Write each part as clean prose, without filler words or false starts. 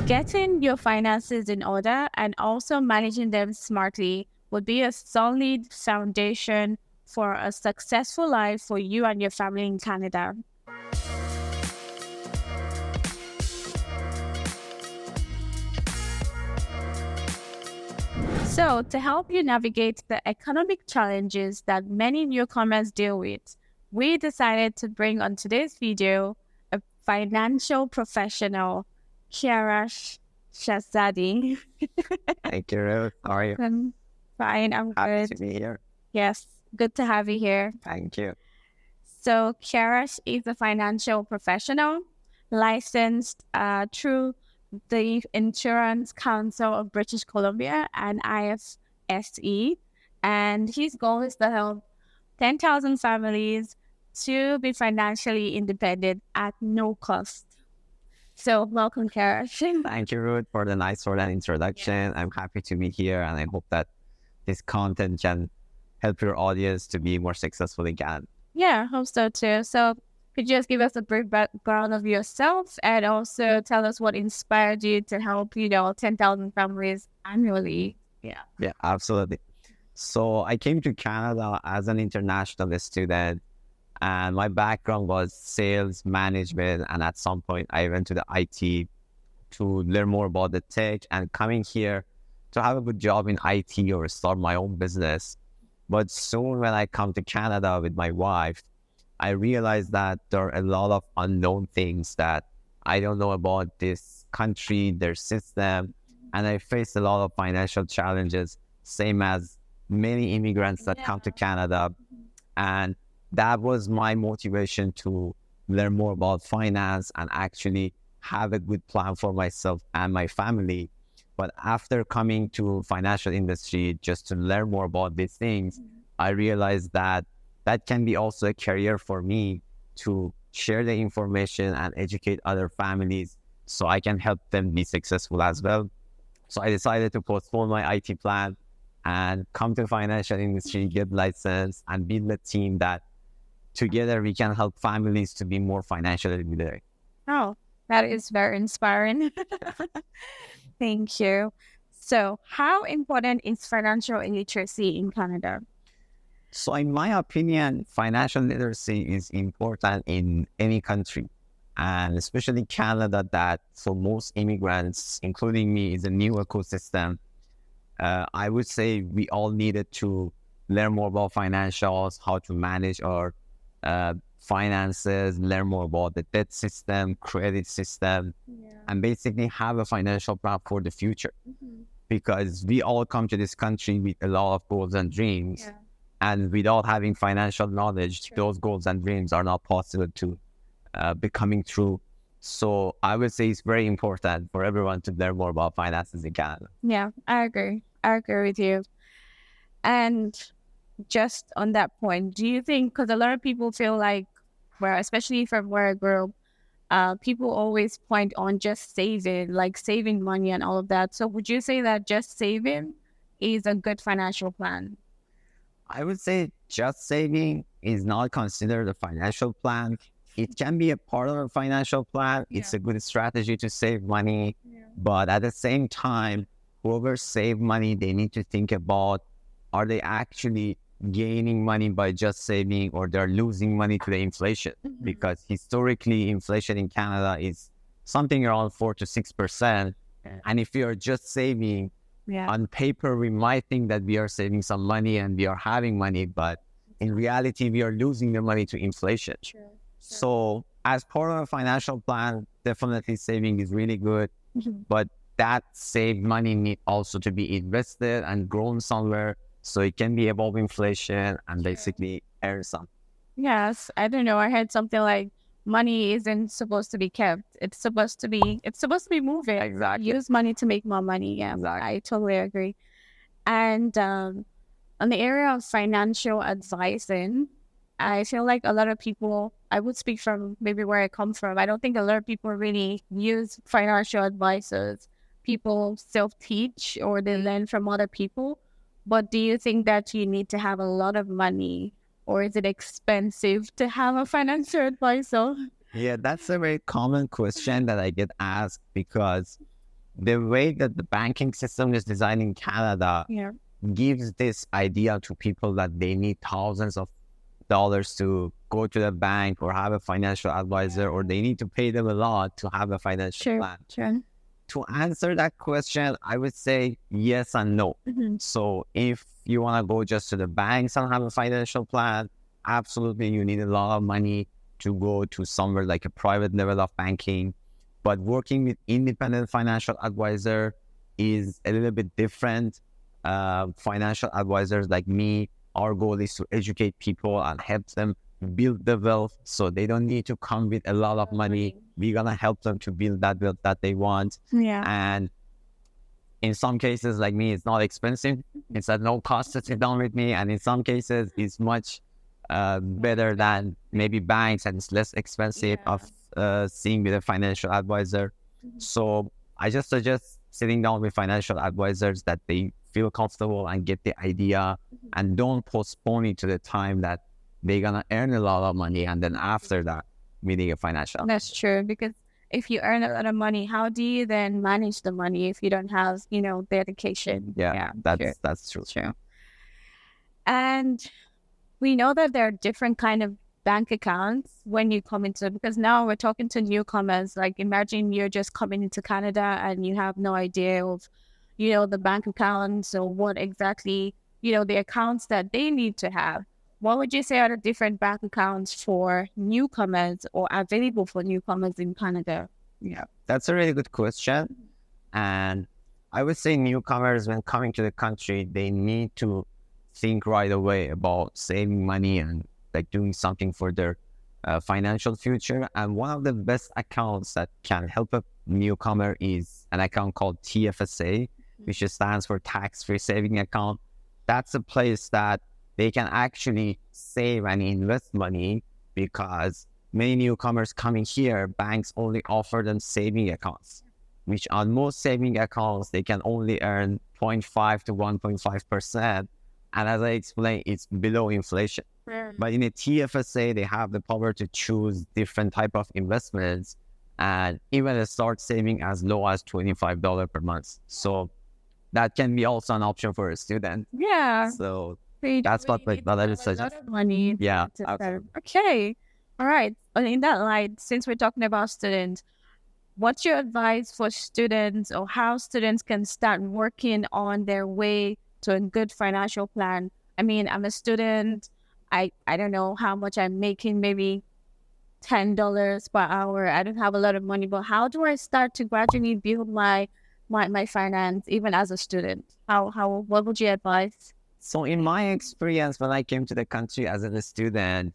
Getting your finances in order and also managing them smartly would be a solid foundation for a successful life for you and your family in Canada. So, to help you navigate the economic challenges that many newcomers deal with, we decided to bring on today's video a financial professional, Kiara Shazadi. Thank you, Ruth. How are you? I'm fine, I'm Happy good. to be here. Yes, good to have you here. Thank you. So, Kiara is a financial professional licensed through the Insurance Council of British Columbia and IFSE. And his goal is to help 10,000 families to be financially independent at no cost. So, welcome, Kiara. Thank you, Ruth, for the nice sort of introduction. I'm happy to be here, and I hope that this content can help your audience to be more successful in Canada. Yeah, I hope so too. So, could you just give us a brief background of yourself and also tell us what inspired you to help, 10,000 families annually? Yeah, absolutely. So I came to Canada as an international student, and my background was sales management. And at some point, I went to the IT to learn more about the tech, and coming here to have a good job in IT or start my own business. But soon when I come to Canada with my wife, I realized that there are a lot of unknown things that I don't know about this country, their system, and I faced a lot of financial challenges, same as many immigrants that come to Canada. And that was my motivation to learn more about finance and actually have a good plan for myself and my family. But after coming to financial industry, just to learn more about these things, I realized that that can be also a career for me to share the information and educate other families so I can help them be successful as well. So I decided to postpone my IT plan and come to financial industry, get licensed, and build a team that together we can help families to be more financially literate. Oh, that is very inspiring. Thank you. So, how important is financial literacy in Canada? So in my opinion, financial literacy is important in any country, and especially Canada, that for most immigrants, including me, is a new ecosystem. I would say we all needed to learn more about financials, how to manage our finances, learn more about the debt system, credit system, and basically have a financial plan for the future. Because we all come to this country with a lot of goals and dreams. And without having financial knowledge, those goals and dreams are not possible to be coming true. So I would say it's very important for everyone to learn more about finances in Canada. Yeah, I agree. I agree with you. And just on that point, do you think, because a lot of people feel like, especially from where I grew up, people always point on just saving, like saving money and all of that. So would you say that just saving is a good financial plan? I would say just saving is not considered a financial plan. It can be a part of a financial plan. It's a good strategy to save money. But at the same time, whoever save money, they need to think about, are they actually gaining money by just saving, or they're losing money to the inflation? Because historically, inflation in Canada is something around 4 to 6%. And if you're just saving, on paper, we might think that we are saving some money and we are having money, but in reality, we are losing the money to inflation. So as part of a financial plan, definitely saving is really good, but that saved money need also to be invested and grown somewhere so it can be above inflation and basically earn some. Yes, I don't know. I heard something like money isn't supposed to be kept. It's supposed to be moving. Exactly. Use money to make more money. Yeah, Exactly. I totally agree. And on the area of financial advising, I feel like a lot of people, I would speak from maybe where I come from, I don't think a lot of people really use financial advisors. People self-teach or they learn from other people. But do you think that you need to have a lot of money, or is it expensive to have a financial advisor? Yeah, that's a very common question that I get asked, because the way that the banking system is designed in Canada Yeah. gives this idea to people that they need thousands of dollars to go to the bank or have a financial advisor, or they need to pay them a lot to have a financial Sure. plan. Sure. To answer that question, I would say yes and no. So if you want to go just to the banks and have a financial plan, absolutely, you need a lot of money to go to somewhere like a private level of banking. But working with independent financial advisor is a little bit different. Financial advisors like me, our goal is to educate people and help them build the wealth, so they don't need to come with a lot of money. We're gonna help them to build that wealth that they want. Yeah. And in some cases, like me, it's not expensive. It's at no cost to sit down with me. And in some cases, it's much better than maybe banks, and it's less expensive of seeing with a financial advisor. So I just suggest sitting down with financial advisors that they feel comfortable and get the idea, and don't postpone it to the time that they're gonna earn a lot of money, and then after that, meeting a financial. That's true, because if you earn a lot of money, how do you then manage the money if you don't have, dedication? Yeah, that's true. True. And we know that there are different kind of bank accounts when you come into, because now we're talking to newcomers. Like, imagine you're just coming into Canada and you have no idea of, the bank accounts or what exactly, the accounts that they need to have. What would you say are the different bank accounts for newcomers or available for newcomers in Canada? Yeah, that's a really good question. And I would say newcomers, when coming to the country, they need to think right away about saving money and like doing something for their financial future. And one of the best accounts that can help a newcomer is an account called TFSA, which stands for Tax-Free Saving Account. That's a place that they can actually save and invest money, because many newcomers coming here, banks only offer them saving accounts, which on most saving accounts, they can only earn 0.5 to 1.5%. And as I explained, it's below inflation. But in a TFSA, they have the power to choose different type of investments, and even start saving as low as $25 per month. So that can be also an option for a student. Yeah. So So that's what really I would a suggest. lot of money. Yeah, to absolutely. Okay. All right. And in that light, since we're talking about students, what's your advice for students, or how students can start working on their way to a good financial plan? I mean, I'm a student. I don't know how much I'm making, maybe $10 per hour. I don't have a lot of money, but how do I start to gradually build my finance even as a student? What would you advise? So in my experience, when I came to the country as a student,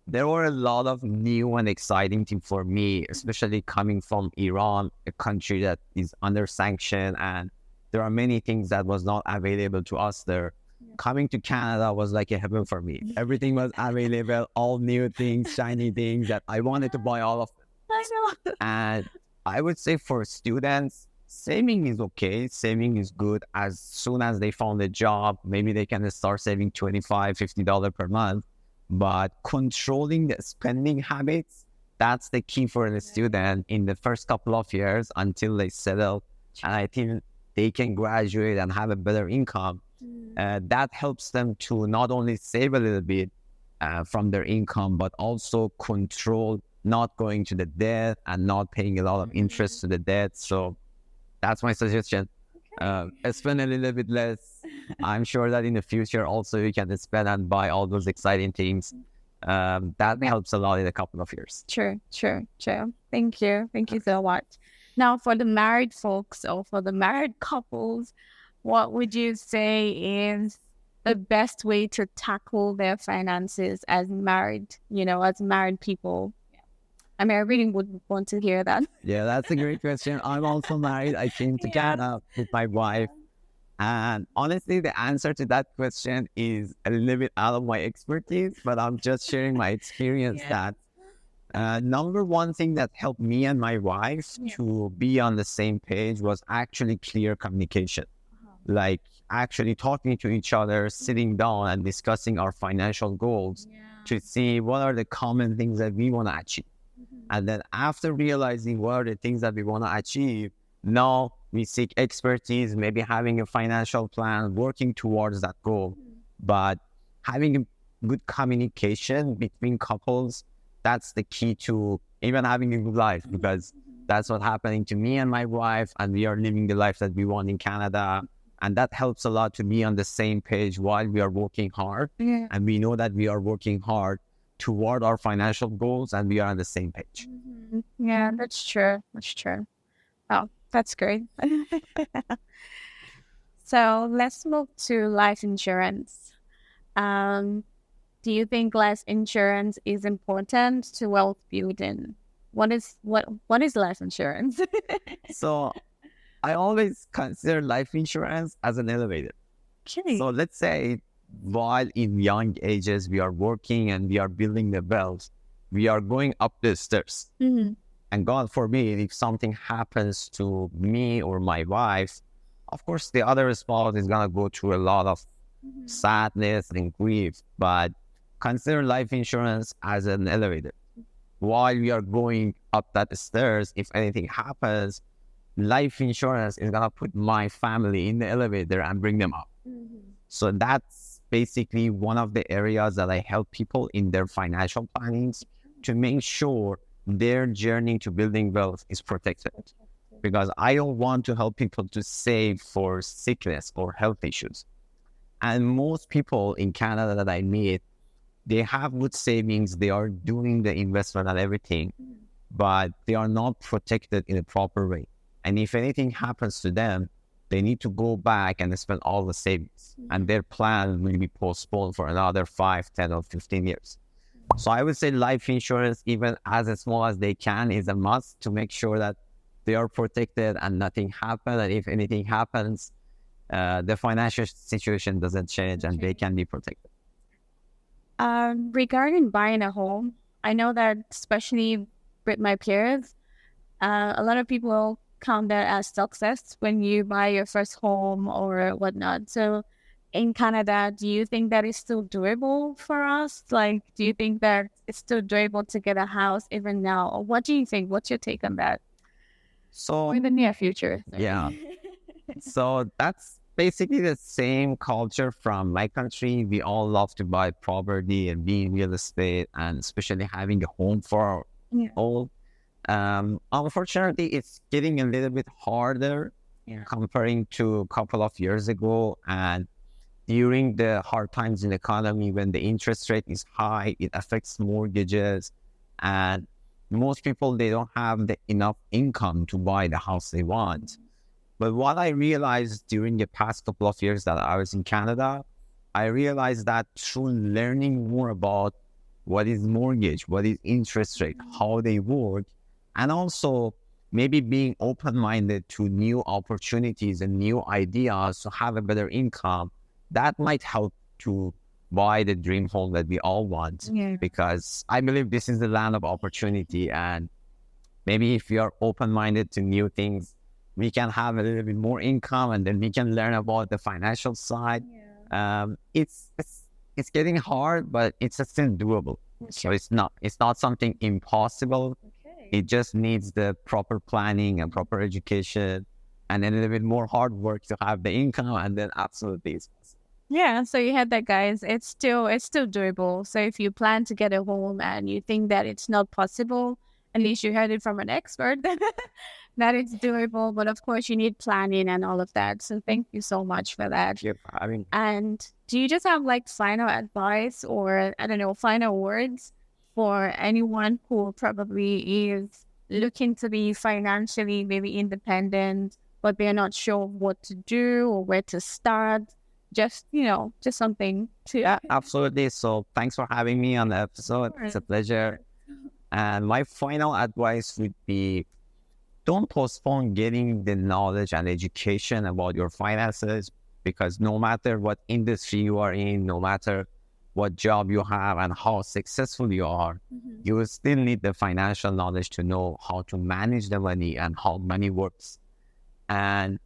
there were a lot of new and exciting things for me, especially coming from Iran, a country that is under sanction, and there are many things that was not available to us there. Coming to Canada was like a heaven for me. Everything was available, all new things, shiny things that I wanted to buy all of them. I know. And I would say for students, saving is okay. Saving is good. As soon as they found a job, maybe they can start saving $25, $50 per month. But controlling the spending habits, that's the key for the student in the first couple of years until they settle. And I think they can graduate and have a better income. That helps them to not only save a little bit from their income, but also control not going to the debt and not paying a lot of interest to the debt. So that's my suggestion. Spend a little bit less. I'm sure that in the future also you can spend and buy all those exciting things. That helps a lot in a couple of years. True. Thank you so much. Now, for the married folks, or for the married couples, what would you say is the best way to tackle their finances as married people? I mean, I really would want to hear that. Yeah, that's a great question. I'm also married. I came to Canada with my wife. And honestly, the answer to that question is a little bit out of my expertise, but I'm just sharing my experience that number one thing that helped me and my wife to be on the same page was actually clear communication. Like actually talking to each other, sitting down and discussing our financial goals to see what are the common things that we want to achieve. And then after realizing what are the things that we want to achieve, Now we seek expertise, maybe having a financial plan, working towards that goal. But having a good communication between couples, that's the key to even having a good life, because that's what's happening to me and my wife, and we are living the life that we want in Canada. And that helps a lot to be on the same page while we are working hard. Yeah. And we know that we are working hard toward our financial goals and we are on the same page. Yeah, that's true. That's true. Oh, that's great. So let's move to life insurance. Um, do you think life insurance is important to wealth building? What is life insurance? So I always consider life insurance as an elevator. Okay. So let's say while in young ages we are working and we are building the wealth, we are going up the stairs. Mhm. And God forbid, if something happens to me or my wife, of course, the other spouse is going to go through a lot of sadness and grief. But consider life insurance as an elevator. While we are going up that stairs, if anything happens, life insurance is going to put my family in the elevator and bring them up. So that's basically one of the areas that I help people in their financial plannings to make sure their journey to building wealth is protected. Because I don't want to help people to save for sickness or health issues. And most people in Canada that I meet, they have good savings, they are doing the investment and everything, but they are not protected in a proper way. And if anything happens to them, they need to go back and spend all the savings. And their plan will be postponed for another 5, 10, or 15 years. So I would say life insurance, even as small as they can, is a must to make sure that they are protected and nothing happens. And if anything happens, the financial situation doesn't change and they can be protected. Regarding buying a home, I know that especially with my peers, a lot of people count that as success when you buy your first home or whatnot. So in Canada, do you think that is still doable for us? Like, do you think that it's still doable to get a house even now? Or what do you think? What's your take on that? So Or in the near future? yeah, so that's basically the same culture from my country. We all love to buy property and be in real estate, and especially having a home for our Yeah. own. Unfortunately, it's getting a little bit harder comparing to a couple of years ago. And during the hard times in the economy, when the interest rate is high, it affects mortgages. And most people, they don't have enough income to buy the house they want. But what I realized during the past couple of years that I was in Canada, I realized that through learning more about what is mortgage, what is interest rate, how they work, and also maybe being open-minded to new opportunities and new ideas to have a better income, that might help to buy the dream home that we all want. Yeah. Because I believe this is the land of opportunity. And maybe if we are open-minded to new things, we can have a little bit more income, and then we can learn about the financial side. It's getting hard, but it's still doable. So it's not something impossible. It just needs the proper planning and proper education and a little bit more hard work to have the income, and then absolutely it's possible. Yeah, so you had that, guys. It's still doable. So if you plan to get a home and you think that it's not possible, at least you heard it from an expert that it's doable. But of course, you need planning and all of that. So thank you so much for that. Yep. I mean, And do you just have like final advice or I don't know, final words for anyone who probably is looking to be financially maybe independent, but they're not sure what to do or where to start? Just, just something to... yeah, absolutely. So thanks for having me on the episode. It's a pleasure. And my final advice would be, don't postpone getting the knowledge and education about your finances, because no matter what industry you are in, no matter what job you have and how successful you are, you will still need the financial knowledge to know how to manage the money and how money works. And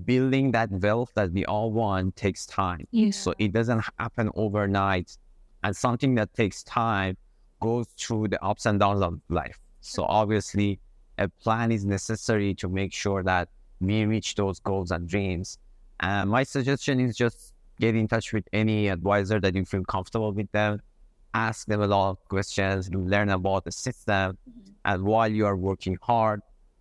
building that wealth that we all want takes time. Yeah. So it doesn't happen overnight. And something that takes time goes through the ups and downs of life. So obviously, a plan is necessary to make sure that we reach those goals and dreams. And my suggestion is just get in touch with any advisor that you feel comfortable with them, ask them a lot of questions, learn about the system, and while you are working hard,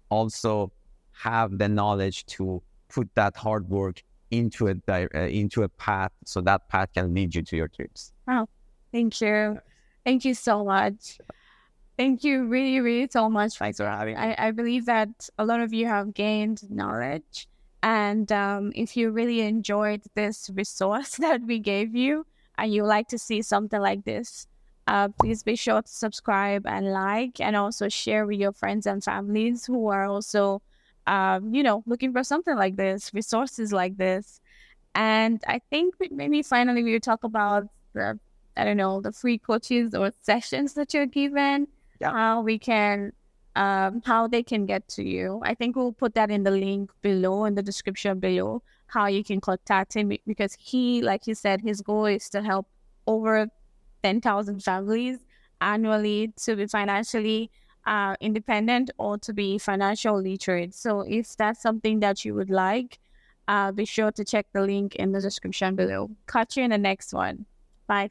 also have the knowledge to put that hard work into a path, so that path can lead you to your dreams. Wow. Thank you. Thank you so much. Thank you really, really so much. Thanks for having me. I believe that a lot of you have gained knowledge. And if you really enjoyed this resource that we gave you and you like to see something like this, please be sure to subscribe and like, and also share with your friends and families who are also, looking for something like this, resources like this. And I think maybe finally we'll talk about the free coaches or sessions that you're given, how we can, how they can get to you. I think we'll put that in the link below, in the description below, how you can contact him, because he, like you said, his goal is to help over 10,000 families annually to be financially independent or to be financial literate. So if that's something that you would like, be sure to check the link in the description below. Catch you in the next one. Bye.